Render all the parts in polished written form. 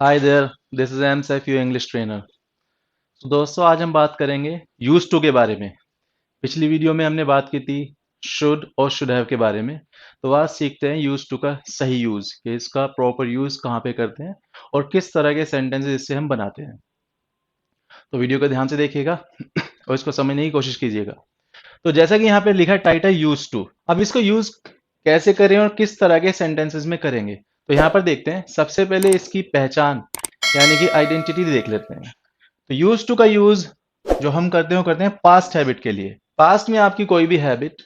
Hi there, this is M Saif your English trainer. तो दोस्तों आज हम बात करेंगे यूज टू के बारे में। पिछली वीडियो में हमने बात की थी शुड और शुड हैव के बारे में। तो आज सीखते हैं यूज टू का सही यूज, कि इसका प्रॉपर यूज कहाँ पे करते हैं और किस तरह के सेंटेंसेस इससे हम बनाते हैं। तो वीडियो को ध्यान से देखिएगा और इसको समझने की कोशिश कीजिएगा। तो जैसा कि यहाँ पे लिखा है टाइटल यूज टू, अब इसको यूज कैसे करें और किस तरह के सेंटेंसेस में करेंगे। तो यहाँ पर देखते हैं, सबसे पहले इसकी पहचान यानी कि आइडेंटिटी देख लेते हैं। तो यूज टू का यूज जो हम करते हैं वो करते हैं पास्ट हैबिट के लिए। पास्ट में आपकी कोई भी हैबिट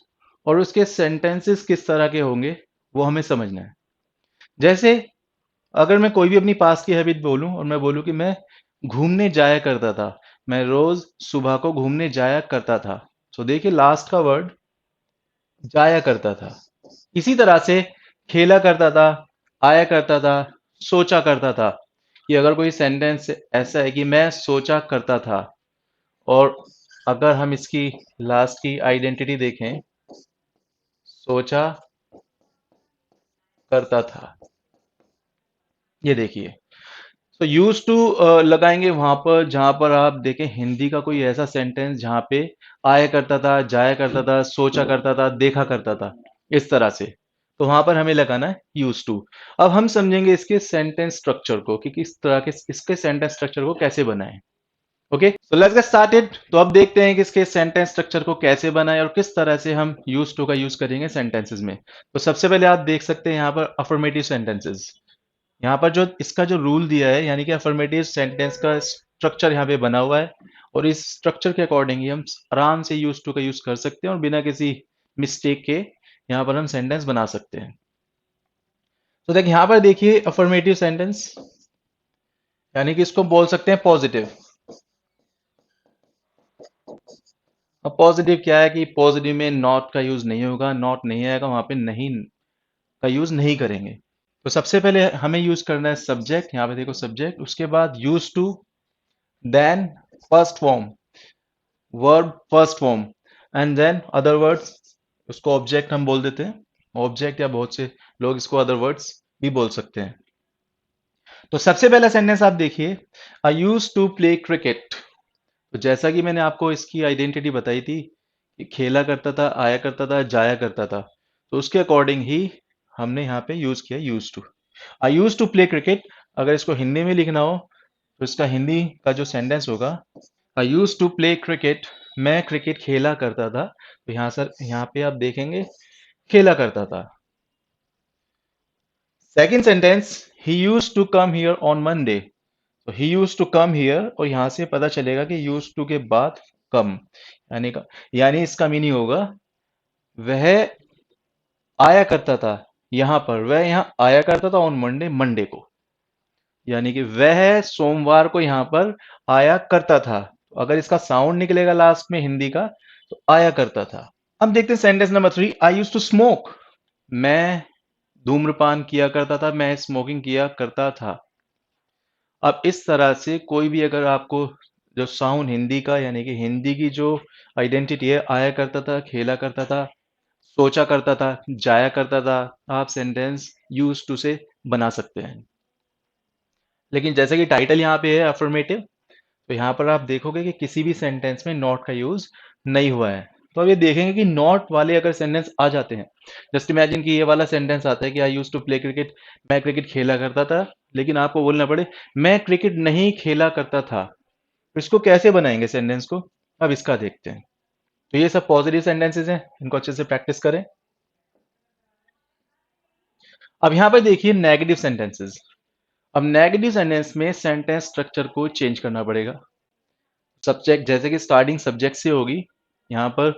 और उसके सेंटेंसेस किस तरह के होंगे वो हमें समझना है। जैसे अगर मैं कोई भी अपनी पास्ट की हैबिट बोलूं और मैं बोलूं कि मैं घूमने जाया करता था, मैं रोज सुबह को घूमने जाया करता था। तो देखिए लास्ट का वर्ड जाया करता था। इसी तरह से खेला करता था, आया करता था, सोचा करता था। कि अगर कोई सेंटेंस ऐसा है कि मैं सोचा करता था, और अगर हम इसकी लास्ट की आइडेंटिटी देखें, सोचा करता था, ये देखिए। तो यूज टू लगाएंगे वहां पर जहां पर आप देखें हिंदी का कोई ऐसा सेंटेंस जहां पे आया करता था, जाया करता था, सोचा करता था, देखा करता था, इस तरह से। तो वहां पर हमें लगाना है यूज टू। अब हम समझेंगे इसके सेंटेंस स्ट्रक्चर को कि किस तरह के इसके सेंटेंस स्ट्रक्चर को कैसे बनाएं। Okay, so let's get started. तो अब देखते हैं कि इसके सेंटेंस स्ट्रक्चर को कैसे बनाएं और किस तरह से हम यूज टू का यूज करेंगे सेंटेंसेस में। तो सबसे पहले आप देख सकते हैं यहाँ पर अफर्मेटिव सेंटेंसेस। यहाँ पर जो इसका जो रूल दिया है, यानी कि अफर्मेटिव सेंटेंस का स्ट्रक्चर यहाँ पे बना हुआ है, और इस स्ट्रक्चर के अकॉर्डिंग ही हम आराम से यूज टू का यूज कर सकते हैं और बिना किसी मिस्टेक के यहाँ पर हम सेंटेंस बना सकते हैं। तो देखिए यहाँ पर देखिए अफर्मेटिव सेंटेंस, यानी कि इसको बोल सकते हैं पॉजिटिव। अब पॉजिटिव क्या है कि पॉजिटिव में नॉट का यूज नहीं होगा, नॉट नहीं आएगा, वहां पे नहीं का यूज नहीं करेंगे। तो सबसे पहले हमें यूज करना है सब्जेक्ट। यहाँ पे देखो सब्जेक्ट, उसके बाद use to, then first form, verb first form, and then other words. उसको ऑब्जेक्ट हम बोल देते हैं, ऑब्जेक्ट, या बहुत से लोग इसको अदर वर्ड्स भी बोल सकते हैं। तो सबसे पहला सेंटेंस आप देखिए, आई यूज टू प्ले क्रिकेट। तो जैसा कि मैंने आपको इसकी आइडेंटिटी बताई थी कि खेला करता था, आया करता था, जाया करता था, तो उसके अकॉर्डिंग ही हमने यहाँ पे यूज किया use to. I use to play cricket. अगर इसको हिंदी में लिखना हो तो इसका हिंदी का जो सेंटेंस होगा, आई यूज टू प्ले क्रिकेट, मैं क्रिकेट खेला करता था। तो यहाँ पे आप देखेंगे खेला करता था। Second sentence, he use to come here on Monday. तो he use to come here, और यहां से पता चलेगा कि यूज टू के बाद कम, यानी इसका मीनिंग होगा वह आया करता था यहां पर, वह यहाँ आया करता था ऑन मंडे, मंडे को, यानी कि वह सोमवार को यहां पर आया करता था। तो अगर इसका साउंड निकलेगा लास्ट में हिंदी का, तो आया करता था। अब देखते हैं sentence number 3, I use to smoke. मैं धूम्रपान किया करता था, मैं स्मोकिंग किया करता था। अब इस तरह से कोई भी अगर आपको जो साउंड हिंदी का, यानी कि हिंदी की जो आइडेंटिटी है, आया करता था, खेला करता था, सोचा करता था, जाया करता था, आप सेंटेंस यूज टू से बना सकते हैं। लेकिन जैसे कि टाइटल यहाँ पे है अफर्मेटिव, तो यहाँ पर आप देखोगे कि किसी भी सेंटेंस में नॉट का यूज नहीं हुआ है। तो अब ये देखेंगे कि नॉट वाले अगर सेंटेंस आ जाते हैं, जस्ट इमेजिन कि ये वाला सेंटेंस आता है कि आई यूज टू प्ले क्रिकेट, मैं क्रिकेट खेला करता था, लेकिन आपको बोलना पड़े मैं क्रिकेट नहीं खेला करता था। तो इसको कैसे बनाएंगे सेंटेंस को, अब इसका देखते हैं। तो ये सब पॉजिटिव सेंटेंसेस हैं, इनको अच्छे से प्रैक्टिस करें। अब यहाँ पर देखिए नेगेटिव सेंटेंसेस। अब नेगेटिव सेंटेंस में सेंटेंस स्ट्रक्चर को चेंज करना पड़ेगा। सब्जेक्ट, जैसे कि स्टार्टिंग सब्जेक्ट से होगी, यहाँ पर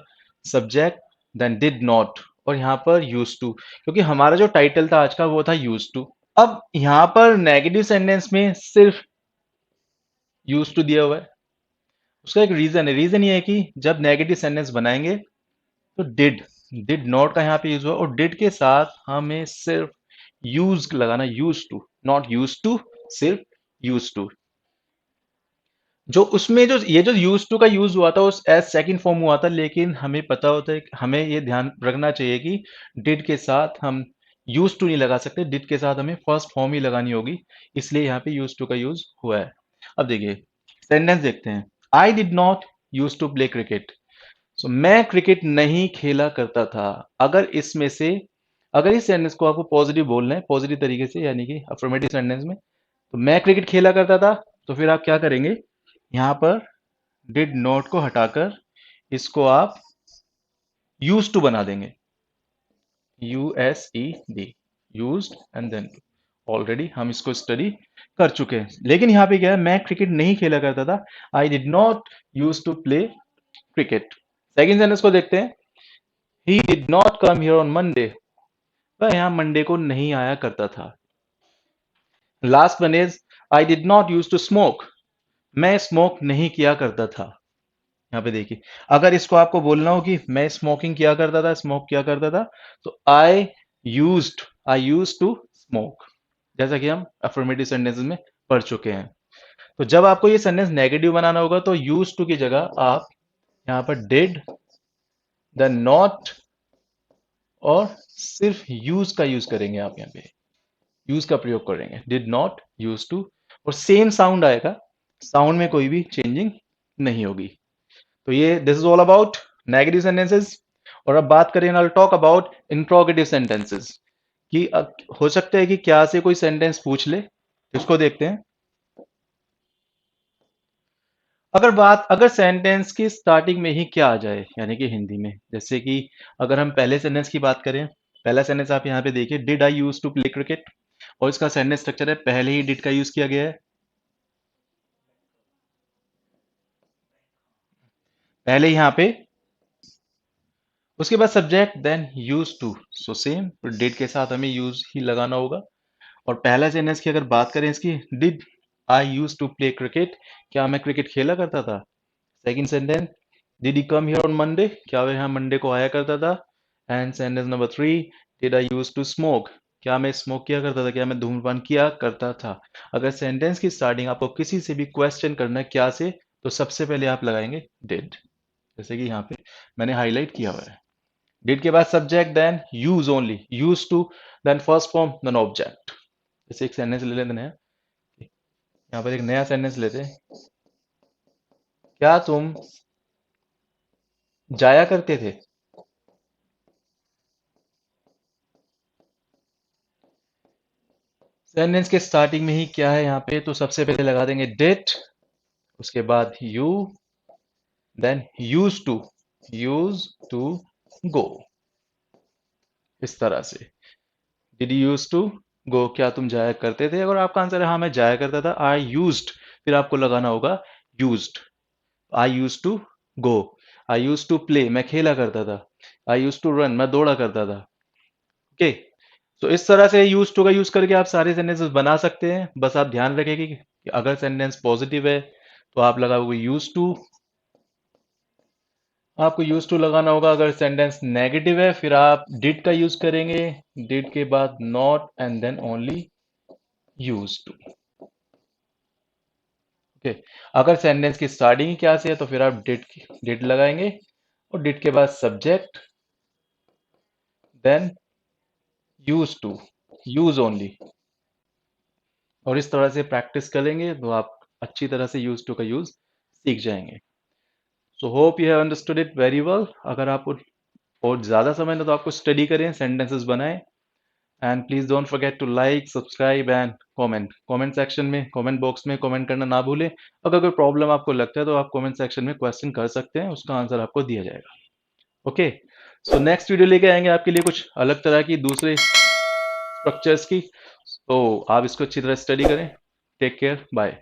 सब्जेक्ट, देन डिड नॉट, और यहाँ पर यूज टू, क्योंकि हमारा जो टाइटल था आज का वो था यूज टू। अब यहाँ पर नेगेटिव सेंटेंस में सिर्फ यूज टू दिया हुआ है। उसका एक रीजन है, रीजन ये है कि जब नेगेटिव सेंटेंस बनाएंगे तो डिड नॉट का यहाँ पे यूज हुआ, और डिड के साथ हमें सिर्फ यूज लगाना, use to, not use to, सिर्फ यूज टू। जो उसमें जो ये जो यूज टू का यूज हुआ था उस एज सेकंड फॉर्म हुआ था, लेकिन हमें पता होता है, हमें ये ध्यान रखना चाहिए कि डिड के साथ हम यूज टू नहीं लगा सकते, डिड के साथ हमें फर्स्ट फॉर्म ही लगानी होगी, इसलिए यहाँ पे यूज टू का यूज हुआ है। अब देखिए सेंटेंस देखते हैं। I did not use to play cricket. So मैं क्रिकेट नहीं खेला करता था। अगर इसमें से, अगर इस सेंटेंस को आपको पॉजिटिव बोलना है, पॉजिटिव तरीके से, यानी कि अफर्मेटिव सेंटेंस में, तो मैं क्रिकेट खेला करता था, तो फिर आप क्या करेंगे, यहां पर डिड नॉट को हटाकर इसको आप यूज टू बना देंगे, USED, used and then already हम इसको स्टडी कर चुके हैं। लेकिन यहाँ पे क्या है, मैं क्रिकेट नहीं खेला करता था, I did not use to play cricket. Second sentence को देखते हैं। He did not come here on Monday. वह यहाँ मंडे को नहीं आया करता था। Last one is I did not use to smoke. मैं स्मोक नहीं किया करता था। यहाँ पे देखिए, अगर इसको आपको बोलना हो कि मैं स्मोकिंग किया करता था, स्मोक किया करता था, तो आई यूज टू स्मोक, जैसा कि हम अफर्मेटिव सेंटेंसेस में पढ़ चुके हैं। तो जब आपको ये सेंटेंस नेगेटिव बनाना होगा तो यूज टू की जगह आप यहाँ पर डिड, देन नॉट, और सिर्फ यूज का यूज करेंगे। आप यहाँ पे यूज का प्रयोग करेंगे, डिड नॉट, यूज टू, और सेम साउंड आएगा, साउंड में कोई भी चेंजिंग नहीं होगी। तो ये this is all about negative sentences. और अब बात करें, I talk about interrogative sentences, कि हो सकता है कि क्या से कोई सेंटेंस पूछ ले, इसको देखते हैं। अगर सेंटेंस की स्टार्टिंग में ही क्या आ जाए, यानी कि हिंदी में, जैसे कि अगर हम पहले सेंटेंस की बात करें, पहला सेंटेंस आप यहाँ पे देखिए, did I use to play cricket, और इसका सेंटेंस स्ट्रक्चर है पहले ही डिड का यूज किया गया है, पहले यहाँ पे, उसके बाद subject, then use to, so same did के साथ हमें यूज ही लगाना होगा। और पहला सेंटेंस की अगर बात करें इसकी, did I use to play cricket, क्या मैं क्रिकेट खेला करता था। Second sentence, did he come here on Monday, क्या वह यहाँ मंडे को आया करता था। And sentence number 3, did I use to smoke, क्या मैं स्मोक किया करता था, क्या मैं धूम्रपान किया करता था। अगर सेंटेंस की स्टार्टिंग आपको किसी से भी क्वेश्चन करना है क्या से, तो सबसे पहले आप लगाएंगे डिड, जैसे कि यहाँ पे मैंने हाईलाइट किया हुआ है। डिड के बाद subject, then use only, use to, then first form, then object. जैसे एक सेंटेंस ले लेते हैं, यहाँ पर एक नया सेंटेंस लेते हैं। क्या तुम जाया करते थे। सेंटेंस के स्टार्टिंग में ही क्या है यहाँ पे, तो सबसे पहले लगा देंगे डिड, उसके बाद you, then use to go, इस तरह से। Did you use to go, क्या तुम जाया करते थे। अगर आपका आंसर है हाँ मैं जाया करता था, आई यूज्ड, फिर आपको लगाना होगा used. I use to go, I use to play, मैं खेला करता था। आई यूज टू रन, मैं दौड़ा करता था। ओके, तो इस तरह से यूज टू का यूज करके आप सारे सेंटेंसेस बना सकते हैं। बस आप ध्यान रखें कि अगर सेंटेंस पॉजिटिव है तो आप लगाओगे यूज टू, आपको यूज टू लगाना होगा। अगर सेंटेंस नेगेटिव है फिर आप डिड का यूज करेंगे, डिड के बाद not, and then only use to. Okay, अगर सेंटेंस की स्टार्टिंग क्या से है तो फिर आप डिड लगाएंगे, और डिड के बाद subject, then use to, use only. और इस तरह से प्रैक्टिस करेंगे तो आप अच्छी तरह से यूज टू का यूज सीख जाएंगे। So hope you have understood it very well. अगर आपको और ज़्यादा समय ना तो आपको स्टडी करें, सेंटेंसेस बनाएं, and please don't forget to like, subscribe and comment. Comment section में, कमेंट बॉक्स में कमेंट करना ना भूलें। अगर कोई प्रॉब्लम आपको लगता है तो आप कमेंट सेक्शन में क्वेश्चन कर सकते हैं, उसका आंसर आपको दिया जाएगा। ओके, सो नेक्स्ट वीडियो लेके आएंगे आपके लिए कुछ अलग तरह की, दूसरे स्ट्रक्चर्स की। तो आप इसको अच्छी तरह स्टडी करें। Take care, bye.